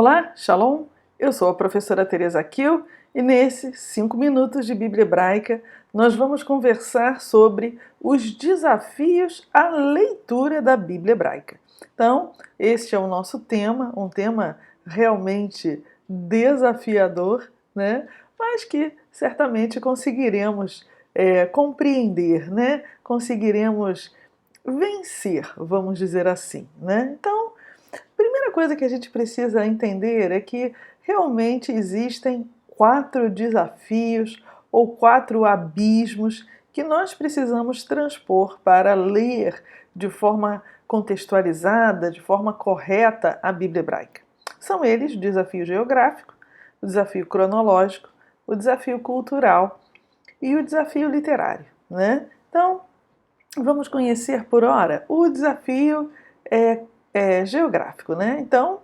Olá, Shalom! Eu sou a professora Teresa Kiel e nesses 5 minutos de Bíblia Hebraica nós vamos conversar sobre os desafios à leitura da Bíblia Hebraica. Então, este é o nosso tema, um tema realmente desafiador, né? Mas que certamente conseguiremos compreender, né? Conseguiremos vencer, vamos dizer assim, né? Então, primeira coisa que a gente precisa entender é que realmente existem 4 desafios ou 4 abismos que nós precisamos transpor para ler de forma contextualizada, de forma correta a Bíblia Hebraica. São eles o desafio geográfico, o desafio cronológico, o desafio cultural e o desafio literário, né? Então, vamos conhecer por hora o desafio geográfico, né? Então,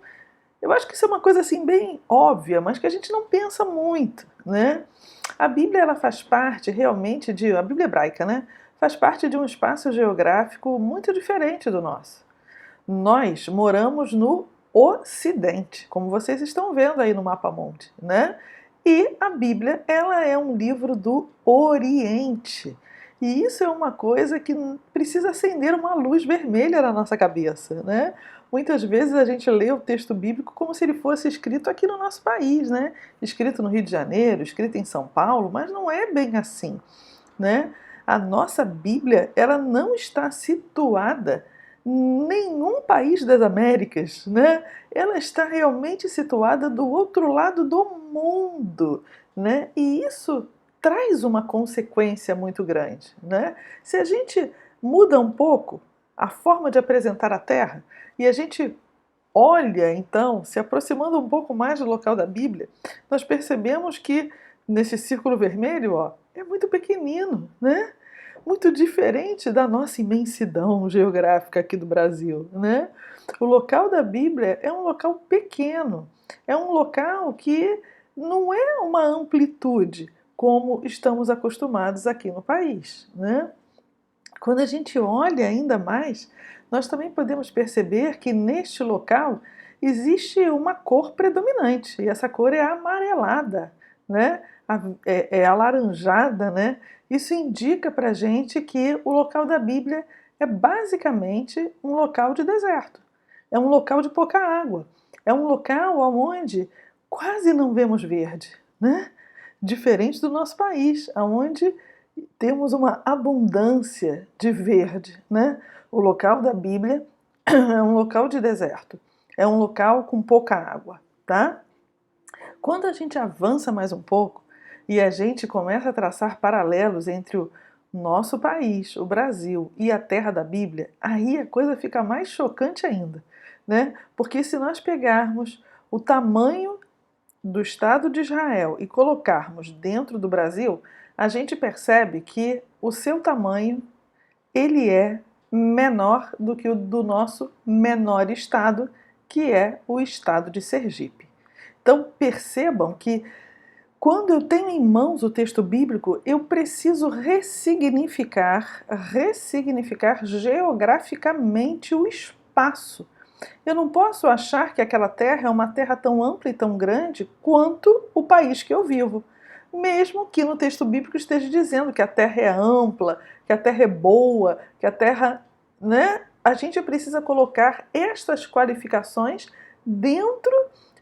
eu acho que isso é uma coisa assim bem óbvia, mas que a gente não pensa muito, né? A Bíblia ela faz parte realmente a Bíblia hebraica, né? Faz parte de um espaço geográfico muito diferente do nosso. Nós moramos no Ocidente, como vocês estão vendo aí no mapa mundi, né? E a Bíblia, ela é um livro do Oriente. E isso é uma coisa que precisa acender uma luz vermelha na nossa cabeça, né? Muitas vezes a gente lê o texto bíblico como se ele fosse escrito aqui no nosso país, né? Escrito no Rio de Janeiro, escrito em São Paulo, mas não é bem assim, né? A nossa Bíblia, ela não está situada em nenhum país das Américas, né? Ela está realmente situada do outro lado do mundo, né? E isso traz uma consequência muito grande, né? Se a gente muda um pouco a forma de apresentar a Terra e a gente olha, então, se aproximando um pouco mais do local da Bíblia, nós percebemos que nesse círculo vermelho, ó, é muito pequenino, né? Muito diferente da nossa imensidão geográfica aqui do Brasil, né? O local da Bíblia é um local pequeno, é um local que não é uma amplitude como estamos acostumados aqui no país, né? Quando a gente olha ainda mais, nós também podemos perceber que neste local existe uma cor predominante, e essa cor é amarelada, né? É alaranjada, né? Isso indica para a gente que o local da Bíblia é basicamente um local de deserto, é um local de pouca água, é um local onde quase não vemos verde, né? Diferente do nosso país, onde temos uma abundância de verde, né? O local da Bíblia é um local de deserto, é um local com pouca água, tá? Quando a gente avança mais um pouco e a gente começa a traçar paralelos entre o nosso país, o Brasil, e a terra da Bíblia, aí a coisa fica mais chocante ainda, né? Porque se nós pegarmos o tamanho do Estado de Israel e colocarmos dentro do Brasil, a gente percebe que o seu tamanho ele é menor do que o do nosso menor estado, que é o estado de Sergipe. Então percebam que quando eu tenho em mãos o texto bíblico, eu preciso ressignificar geograficamente o espaço. Eu não posso achar que aquela terra é uma terra tão ampla e tão grande quanto o país que eu vivo. Mesmo que no texto bíblico esteja dizendo que a terra é ampla, que a terra é boa, que a terra, né? A gente precisa colocar estas qualificações dentro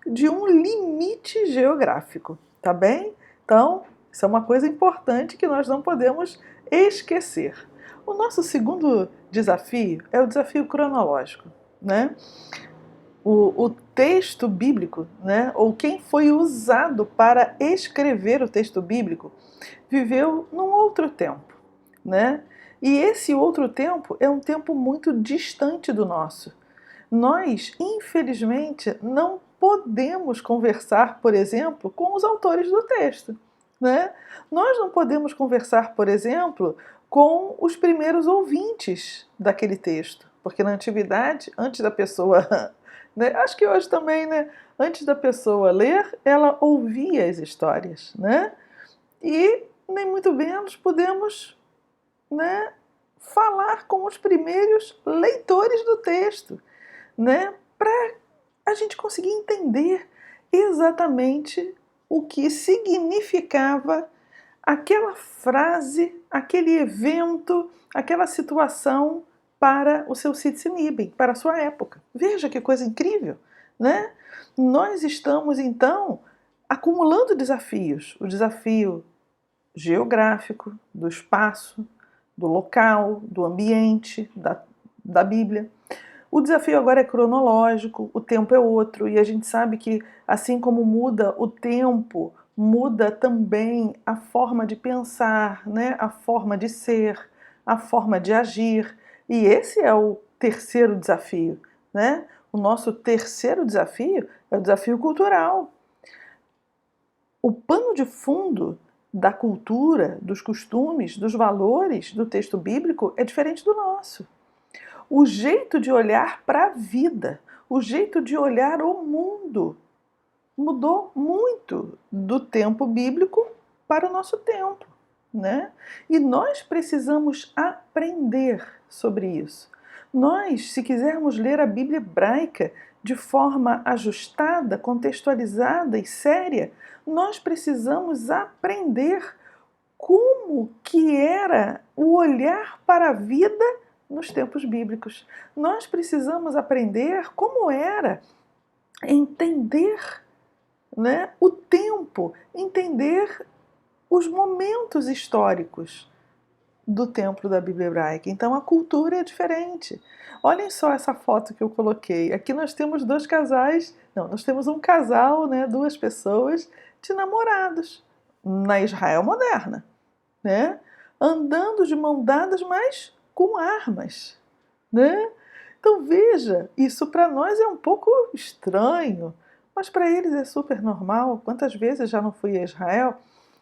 de um limite geográfico, tá bem? Então, isso é uma coisa importante que nós não podemos esquecer. O nosso segundo desafio é o desafio cronológico, né? O texto bíblico, né, ou quem foi usado para escrever o texto bíblico, viveu num outro tempo, né? E esse outro tempo é um tempo muito distante do nosso. Nós, infelizmente, não podemos conversar, por exemplo, com os autores do texto, né? Nós não podemos conversar, por exemplo, com os primeiros ouvintes daquele texto, porque na antiguidade, antes da pessoa, né, acho que hoje também, né, antes da pessoa ler, ela ouvia as histórias, né? E nem muito menos podemos, né, falar com os primeiros leitores do texto, né, para a gente conseguia entender exatamente o que significava aquela frase, aquele evento, aquela situação para o seu Citizen Ibn, para a sua época. Veja que coisa incrível, né? Nós estamos, então, acumulando desafios. O desafio geográfico, do espaço, do local, do ambiente, da Bíblia. O desafio agora é cronológico, o tempo é outro, e a gente sabe que, assim como muda o tempo, muda também a forma de pensar, né? A forma de ser, a forma de agir. E esse é o terceiro desafio, né? O nosso terceiro desafio é o desafio cultural. O pano de fundo da cultura, dos costumes, dos valores do texto bíblico é diferente do nosso. O jeito de olhar para a vida, o jeito de olhar o mundo mudou muito do tempo bíblico para o nosso tempo, né? E nós precisamos aprender sobre isso. Nós, se quisermos ler a Bíblia hebraica de forma ajustada, contextualizada e séria, nós precisamos aprender como que era o olhar para a vida nos tempos bíblicos. Nós precisamos aprender como era entender, né, o tempo, entender os momentos históricos do templo da Bíblia hebraica. Então a cultura é diferente. Olhem só essa foto que eu coloquei. Aqui nós temos dois casais, não, nós temos um casal, né, duas pessoas de namorados na Israel moderna, né? Andando de mão dadas, mas com armas, né? Então veja, isso para nós é um pouco estranho, mas para eles é super normal. Quantas vezes já não fui a Israel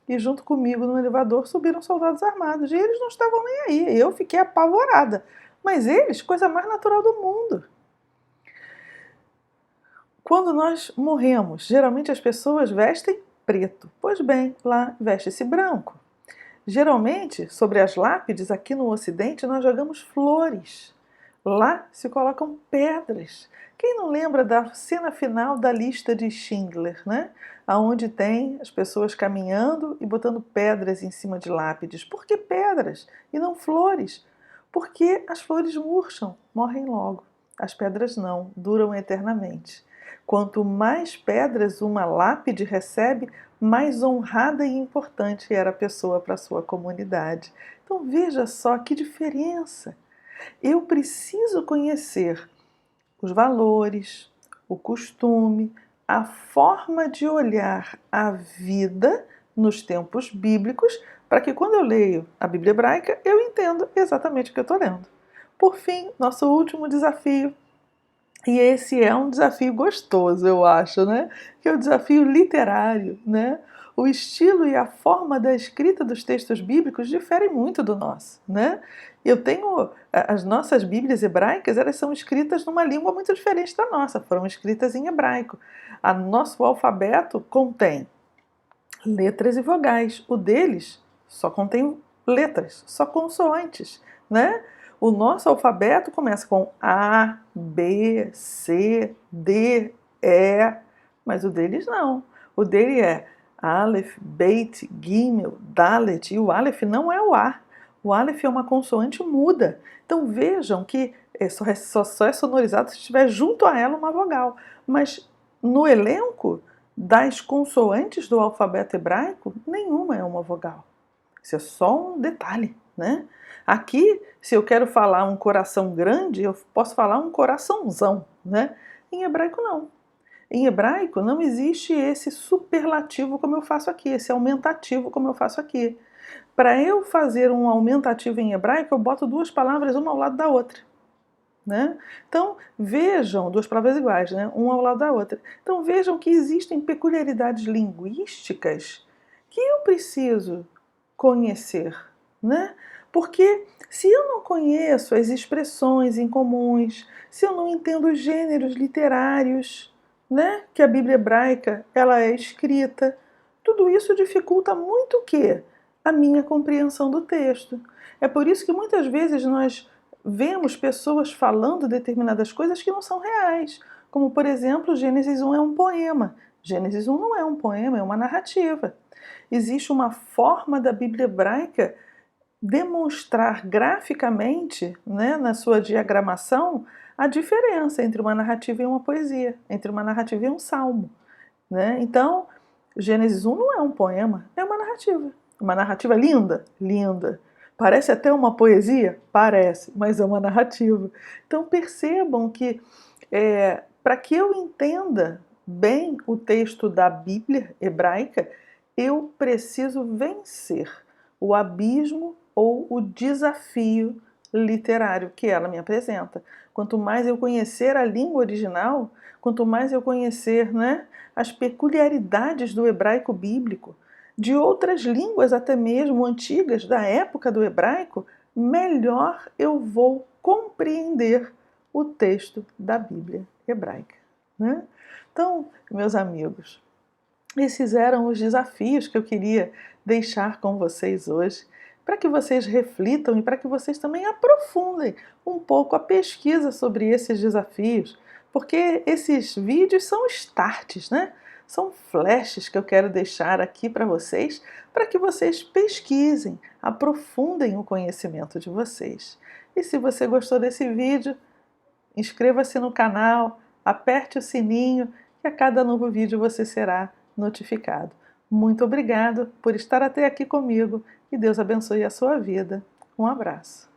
e junto comigo no elevador subiram soldados armados e eles não estavam nem aí. Eu fiquei apavorada. Mas eles, coisa mais natural do mundo. Quando nós morremos, geralmente as pessoas vestem preto. Pois bem, lá veste-se branco. Geralmente, sobre as lápides, aqui no Ocidente, nós jogamos flores. Lá se colocam pedras. Quem não lembra da cena final da lista de Schindler, né? Onde tem as pessoas caminhando e botando pedras em cima de lápides. Por que pedras e não flores? Porque as flores murcham, morrem logo. As pedras não, duram eternamente. Quanto mais pedras uma lápide recebe, mais honrada e importante era a pessoa para a sua comunidade. Então veja só que diferença. Eu preciso conhecer os valores, o costume, a forma de olhar a vida nos tempos bíblicos, para que quando eu leio a Bíblia hebraica, eu entendo exatamente o que eu estou lendo. Por fim, nosso último desafio. E esse é um desafio gostoso, eu acho, né? Que é o desafio literário, né? O estilo e a forma da escrita dos textos bíblicos diferem muito do nosso, né? Eu tenho as nossas Bíblias hebraicas, elas são escritas numa língua muito diferente da nossa, foram escritas em hebraico. O nosso alfabeto contém letras e vogais. O deles só contém letras, só consoantes, né? O nosso alfabeto começa com A, B, C, D, E, mas o deles não. O dele é Aleph, Beit, Gimel, Dalet, e o Aleph não é o A. O Aleph é uma consoante muda. Então vejam que só é sonorizado se estiver junto a ela uma vogal. Mas no elenco das consoantes do alfabeto hebraico, nenhuma é uma vogal. Isso é só um detalhe, né? Aqui, se eu quero falar um coração grande, eu posso falar um coraçãozão, né? Em hebraico, não. Em hebraico, não existe esse superlativo como eu faço aqui, esse aumentativo como eu faço aqui. Para eu fazer um aumentativo em hebraico, eu boto duas palavras uma ao lado da outra, né? Então, vejam, duas palavras iguais, né? Uma ao lado da outra. Então, vejam que existem peculiaridades linguísticas que eu preciso conhecer, né? Porque se eu não conheço as expressões incomuns, se eu não entendo os gêneros literários, né, que a Bíblia hebraica ela é escrita, tudo isso dificulta muito o quê? A minha compreensão do texto. É por isso que muitas vezes nós vemos pessoas falando determinadas coisas que não são reais. como por exemplo, Gênesis 1 é um poema. Gênesis 1 não é um poema, é uma narrativa. Existe uma forma da Bíblia hebraica demonstrar graficamente, né, na sua diagramação, a diferença entre uma narrativa e uma poesia, entre uma narrativa e um salmo, né? Então, Gênesis 1 não é um poema, é uma narrativa. Uma narrativa linda, linda. Parece até uma poesia? Parece, mas é uma narrativa. Então percebam que para que eu entenda bem o texto da Bíblia hebraica, eu preciso vencer o abismo ou o desafio literário que ela me apresenta. Quanto mais eu conhecer a língua original, quanto mais eu conhecer, né, as peculiaridades do hebraico bíblico, de outras línguas até mesmo antigas da época do hebraico, melhor eu vou compreender o texto da Bíblia hebraica, né? Então, meus amigos, esses eram os desafios que eu queria deixar com vocês hoje, para que vocês reflitam e para que vocês também aprofundem um pouco a pesquisa sobre esses desafios, porque esses vídeos são starts, né? São flashes que eu quero deixar aqui para que vocês pesquisem, aprofundem o conhecimento de vocês. E se você gostou desse vídeo, inscreva-se no canal, aperte o sininho e a cada novo vídeo você será notificado. Muito obrigado por estar até aqui comigo e Deus abençoe a sua vida. Um abraço.